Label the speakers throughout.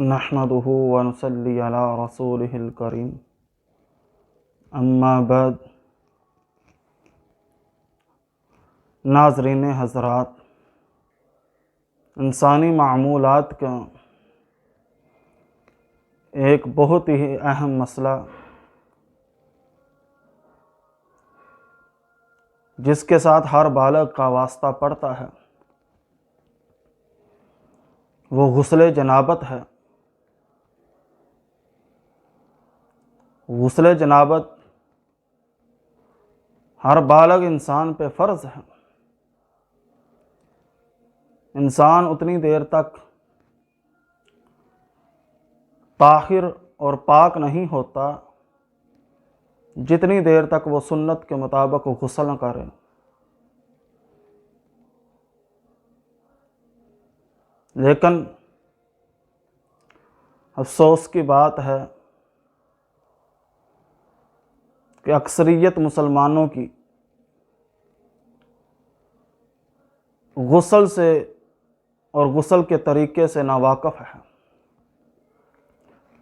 Speaker 1: نحمده ونصلي على رسوله الكريم اما بعد۔ ناظرین حضرات، انسانی معمولات کا ایک بہت ہی اہم مسئلہ جس کے ساتھ ہر بالغ کا واسطہ پڑتا ہے وہ غسل جنابت ہے۔ غسل جنابت ہر بالغ انسان پہ فرض ہے۔ انسان اتنی دیر تک طاہر اور پاک نہیں ہوتا جتنی دیر تک وہ سنت کے مطابق غسل نہ کرے۔ لیکن افسوس کی بات ہے کہ اکثریت مسلمانوں کی غسل سے اور غسل کے طریقے سے ناواقف ہے۔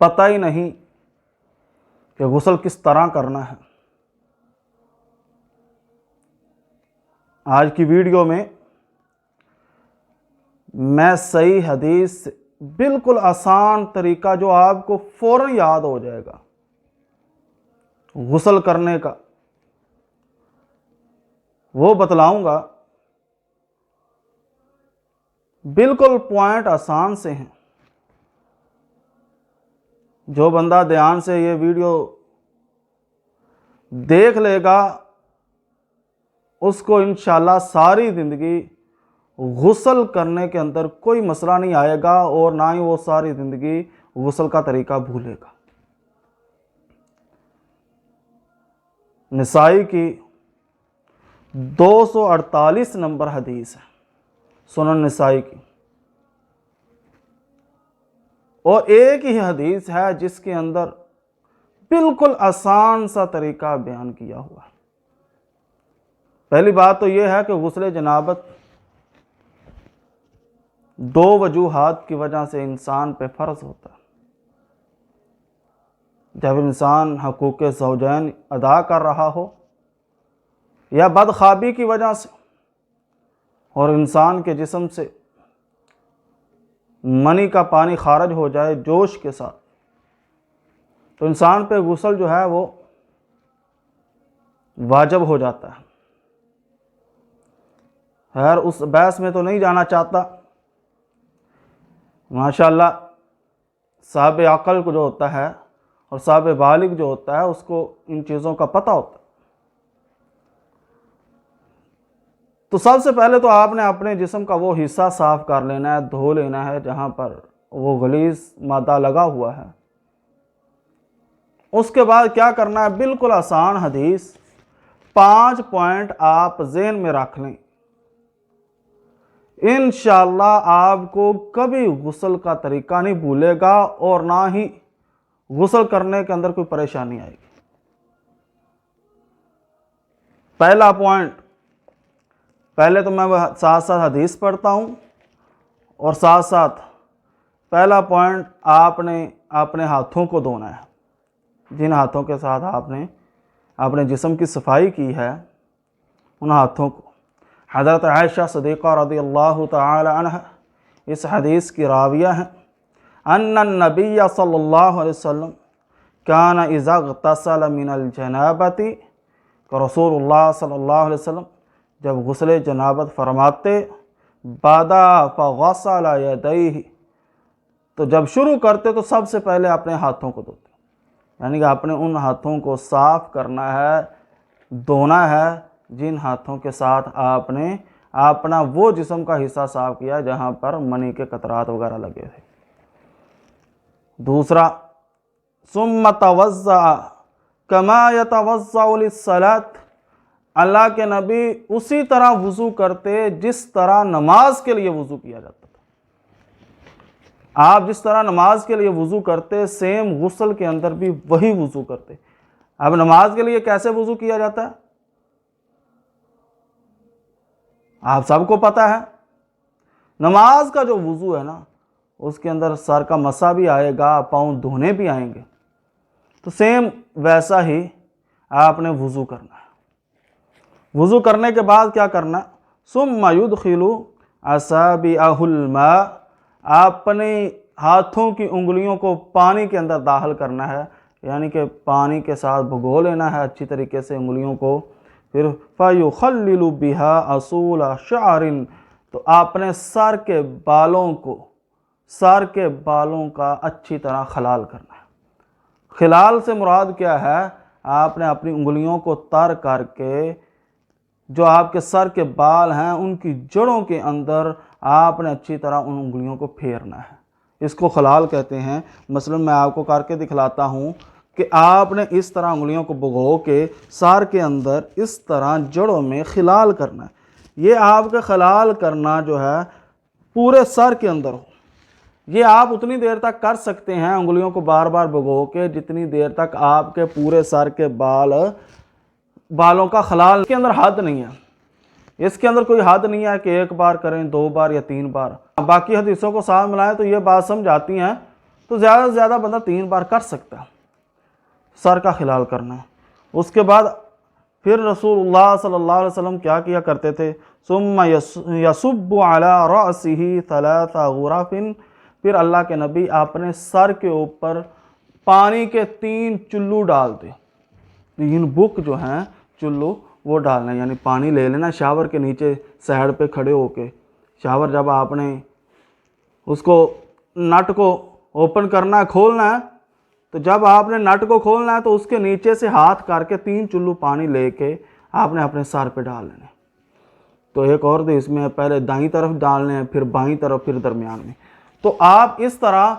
Speaker 1: پتہ ہی نہیں کہ غسل کس طرح کرنا ہے۔ آج کی ویڈیو میں میں صحیح حدیث سے بالکل آسان طریقہ جو آپ کو فوراً یاد ہو جائے گا غسل کرنے کا، وہ بتلاؤں گا۔ بالکل پوائنٹ آسان سے ہیں۔ جو بندہ دھیان سے یہ ویڈیو دیکھ لے گا اس کو انشاءاللہ ساری زندگی غسل کرنے کے اندر کوئی مسئلہ نہیں آئے گا، اور نہ ہی وہ ساری زندگی غسل کا طریقہ بھولے گا۔ نسائی کی 248 نمبر حدیث ہے، سنن نسائی کی، اور ایک ہی حدیث ہے جس کے اندر بالکل آسان سا طریقہ بیان کیا ہوا ہے۔ پہلی بات تو یہ ہے کہ غسل جنابت دو وجوہات کی وجہ سے انسان پہ فرض ہوتا ہے۔ جب انسان حقوق زوجین ادا کر رہا ہو، یا بدخوابی کی وجہ سے، اور انسان کے جسم سے منی کا پانی خارج ہو جائے جوش کے ساتھ، تو انسان پہ غسل جو ہے وہ واجب ہو جاتا ہے۔ خیر، اس بحث میں تو نہیں جانا چاہتا۔ ماشاءاللہ صاحب عقل کو جو ہوتا ہے اور صاحب بالغ جو ہوتا ہے اس کو ان چیزوں کا پتہ ہوتا ہے۔ تو سب سے پہلے تو آپ نے اپنے جسم کا وہ حصہ صاف کر لینا ہے، دھو لینا ہے جہاں پر وہ غلیظ مادہ لگا ہوا ہے۔ اس کے بعد کیا کرنا ہے؟ بالکل آسان حدیث 5 پوائنٹ آپ ذہن میں رکھ لیں۔ انشاءاللہ آپ کو کبھی غسل کا طریقہ نہیں بھولے گا، اور نہ ہی غسل کرنے کے اندر کوئی پریشانی آئے گی۔ پہلا پوائنٹ، پہلے تو میں ساتھ ساتھ حدیث پڑھتا ہوں، اور ساتھ ساتھ پہلا پوائنٹ آپ نے اپنے ہاتھوں کو دھونا ہے۔ جن ہاتھوں کے ساتھ آپ نے اپنے جسم کی صفائی کی ہے ان ہاتھوں کو، حضرت عائشہ صدیقہ رضی اللہ تعالی عنہ اس حدیث کی راویہ ہیں، ان النبی صلی اللہ علیہ وسلم کان اذا اغتسل من الجنابۃ، کہ رسول اللہ صلی اللہ علیہ وسلم جب غسل جنابت فرماتے، بادا فغسل یدیہ، تو جب شروع کرتے تو سب سے پہلے اپنے ہاتھوں کو دھوتے، یعنی کہ اپنے ان ہاتھوں کو صاف کرنا ہے، دھونا ہے جن ہاتھوں کے ساتھ آپ نے اپنا وہ جسم کا حصہ صاف کیا جہاں پر منی کے قطرات وغیرہ لگے تھے۔ دوسرا، ثم توضأ کما یتوضأ للصلاۃ، اللہ کے نبی اسی طرح وضو کرتے جس طرح نماز کے لیے وضو کیا جاتا تھا۔ آپ جس طرح نماز کے لیے وضو کرتے سیم غسل کے اندر بھی وہی وضو کرتے۔ اب نماز کے لیے کیسے وضو کیا جاتا ہے آپ سب کو پتہ ہے۔ نماز کا جو وضو ہے نا اس کے اندر سر کا مسا بھی آئے گا، پاؤں دھونے بھی آئیں گے۔ تو سیم ویسا ہی آپ نے وضو کرنا ہے۔ وضو کرنے کے بعد کیا کرنا ہے؟ ثم يدخل اصابعه الماء، اپنے ہاتھوں کی انگلیوں کو پانی کے اندر داخل کرنا ہے، یعنی کہ پانی کے ساتھ بھگو لینا ہے اچھی طریقے سے انگلیوں کو۔ پھر فَيُخَلِّلُ بِهَا أَصُولَ شَعْرٍ، تو اپنے سر کے بالوں کا اچھی طرح خلال کرنا ہے۔ خلال سے مراد کیا ہے؟ آپ نے اپنی انگلیوں کو تر کر کے جو آپ کے سر کے بال ہیں ان کی جڑوں کے اندر آپ نے اچھی طرح ان انگلیوں کو پھیرنا ہے، اس کو خلال کہتے ہیں۔ مثلا میں آپ کو کر کے دکھلاتا ہوں کہ آپ نے اس طرح انگلیوں کو بھگو کے سر کے اندر اس طرح جڑوں میں خلال کرنا ہے۔ یہ آپ کا خلال کرنا جو ہے پورے سر کے اندر ہو۔ یہ آپ اتنی دیر تک کر سکتے ہیں انگلیوں کو بار بار بھگو کے جتنی دیر تک آپ کے پورے سر کے بالوں کا خلال، اس کے اندر حد نہیں ہے، اس کے اندر کوئی حد نہیں ہے کہ ایک بار کریں، 2 بار یا 3 بار۔ باقی حدیثوں کو ساتھ ملائیں تو یہ بات سمجھ آتی ہیں، تو زیادہ سے زیادہ بندہ 3 بار کر سکتا ہے سر کا خلال کرنا ہے۔ اس کے بعد پھر رسول اللہ صلی اللہ علیہ وسلم کیا کیا کرتے تھے؟ ثم یصب علی رأسہ 3 غرف، پھر اللہ کے نبی اپنے سر کے اوپر پانی کے 3 چلو ڈالتے، 3 بک جو ہیں چلو وہ ڈالنا ہے، یعنی پانی لے لینا شاور کے نیچے سائڈ پہ کھڑے ہو کے۔ شاور جب آپ نے اس کو نٹ کو اوپن کرنا ہے، کھولنا ہے، تو جب آپ نے نٹ کو کھولنا ہے تو اس کے نیچے سے ہاتھ کر کے 3 چلو پانی لے کے آپ نے اپنے سر پہ ڈال لینے۔ تو ایک اور حدیث میں پہلے دائیں طرف ڈالنے ہیں، پھر بائیں طرف، پھر درمیان میں۔ تو آپ اس طرح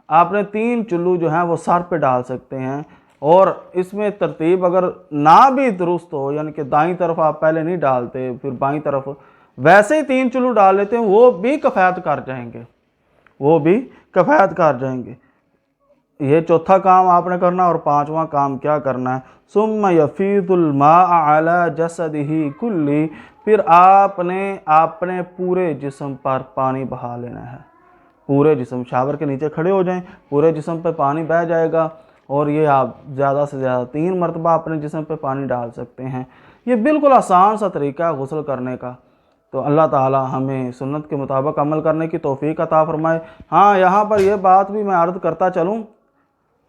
Speaker 1: آپ نے 3 چلو جو ہیں وہ سر پہ ڈال سکتے ہیں، اور اس میں ترتیب اگر نہ بھی درست ہو، یعنی کہ دائیں طرف آپ پہلے نہیں ڈالتے پھر بائیں طرف، ویسے ہی 3 چلو ڈال لیتے ہیں، وہ بھی کفایت کر جائیں گے۔ یہ چوتھا کام آپ نے کرنا، اور 5واں کام کیا کرنا ہے؟ ثم یفیض الماء علی جسدہ کلہ، پھر آپ نے اپنے پورے جسم پر پانی بہا لینا ہے۔ پورے جسم، شاور کے نیچے کھڑے ہو جائیں، پورے جسم پہ پانی بہہ جائے گا، اور یہ آپ زیادہ سے زیادہ 3 مرتبہ اپنے جسم پہ پانی ڈال سکتے ہیں۔ یہ بالکل آسان سا طریقہ ہے غسل کرنے کا۔ تو اللہ تعالی ہمیں سنت کے مطابق عمل کرنے کی توفیق عطا فرمائے۔ ہاں، یہاں پر یہ بات بھی میں عرض کرتا چلوں،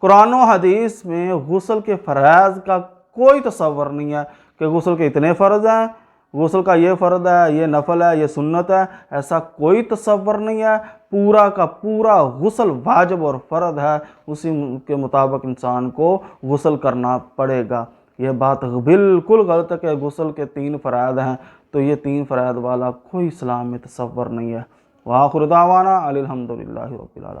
Speaker 1: قرآن و حدیث میں غسل کے فرائض کا کوئی تصور نہیں ہے کہ غسل کے اتنے فرض ہیں، غسل کا یہ فرض ہے، یہ نفل ہے، یہ سنت ہے، ایسا کوئی تصور نہیں ہے۔ پورا کا پورا غسل واجب اور فرض ہے، اسی کے مطابق انسان کو غسل کرنا پڑے گا۔ یہ بات بالکل غلط ہے کہ غسل کے 3 فرائض ہیں، تو یہ 3 فرائض والا کوئی اسلام میں تصور نہیں ہے۔ وآخر دعوانا الحمدللہ رب العالمین۔